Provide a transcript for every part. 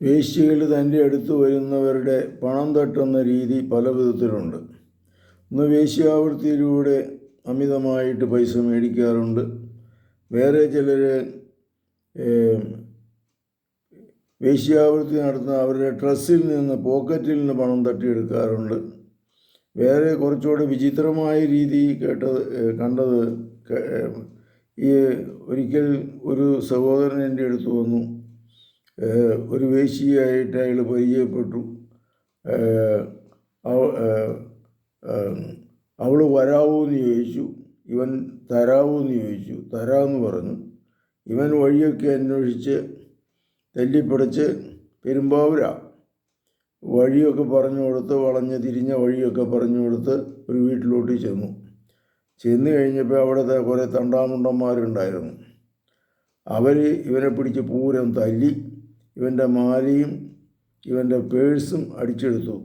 വേശ്യകൾ തൻ്റെ അടുത്ത് വരുന്നവരുടെ പണം തട്ടുന്ന രീതി പല വിധത്തിലുണ്ട്. ഒന്ന്, വേശ്യാവൃത്തിയിലൂടെ അമിതമായിട്ട് പൈസ മേടിക്കാറുണ്ട്. വേറെ ചിലർ വേശ്യാവൃത്തി നടത്തുന്ന അവരുടെ ഡ്രസ്സിൽ നിന്ന്, പോക്കറ്റിൽ നിന്ന് പണം തട്ടിയെടുക്കാറുണ്ട്. വേറെ കുറച്ചുകൂടെ വിചിത്രമായ രീതി കണ്ടത് ഈ ഒരിക്കൽ ഒരു സഹോദരൻ എൻ്റെ അടുത്ത് വന്നു. ഒരു വേശ്യയായിട്ട് അയാൾ പരിചയപ്പെട്ടു. അവൾ വരാവോ എന്ന് ചോദിച്ചു. ഇവൻ തരാവോ എന്ന് ചോദിച്ചു. തരാമെന്ന് പറഞ്ഞു. ഇവൻ വഴിയൊക്കെ അന്വേഷിച്ച് തല്ലിപ്പിടിച്ച് പെരുമ്പാവൂര വഴിയൊക്കെ പറഞ്ഞു കൊടുത്ത്, വളഞ്ഞ് തിരിഞ്ഞ വഴിയൊക്കെ പറഞ്ഞു കൊടുത്ത് ഒരു വീട്ടിലോട്ട് ചെന്നു കഴിഞ്ഞപ്പോൾ അവിടുത്തെ കുറേ തണ്ടാമുണ്ടന്മാരുണ്ടായിരുന്നു. അവർ ഇവനെ പിടിച്ച് പൂരം തല്ലി ഇവൻ്റെ മാലയും ഇവൻ്റെ പേഴ്സും അടിച്ചെടുത്തു.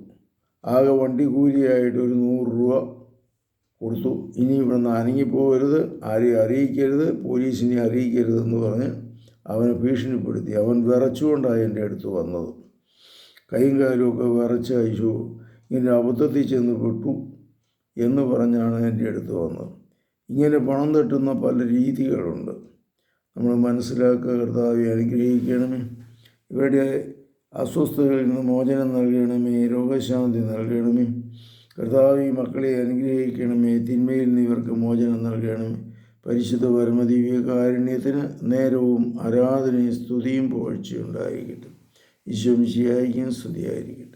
ആകെ വണ്ടി കൂലിയായിട്ട് ഒരു 100 രൂപ കൊടുത്തു. ഇനി ഇവിടുന്ന് അനങ്ങിപ്പോകരുത്, ആരെയും അറിയിക്കരുത്, പോലീസിനെ അറിയിക്കരുതെന്ന് പറഞ്ഞ് അവനെ ഭീഷണിപ്പെടുത്തി. അവൻ വിറച്ചുകൊണ്ടാണ് എൻ്റെ അടുത്ത് വന്നത്. കൈയും കാലുമൊക്കെ വിറച്ച് അയച്ചു. ഇങ്ങനെ അബദ്ധത്തിൽ ചെന്ന് പെട്ടു എന്ന് പറഞ്ഞാണ് എൻ്റെ അടുത്ത് വന്നത്. ഇങ്ങനെ പണം തട്ടുന്ന പല രീതികളുണ്ട്. നമ്മൾ മനസ്സിലാക്കുക. കർത്താവെ അനുഗ്രഹിക്കണമേ. ഇവരുടെ അസ്വസ്ഥതകളിൽ നിന്ന് മോചനം നൽകണമേ. രോഗശാന്തി നൽകണമേ. കർത്താവെ മക്കളെ അനുഗ്രഹിക്കണമേ. തിന്മയിൽ നിന്ന് ഇവർക്ക് മോചനം നൽകണമേ. പരിശുദ്ധ പരമദിവ്യകാരുണ്യത്തിന് നേരവും ആരാധനയും സ്തുതിയും പുകഴ്ചയുണ്ടായിരിക്കട്ടെ. ഈശോ മിശിഹായ്ക്കും സ്തുതിയായിരിക്കട്ടെ.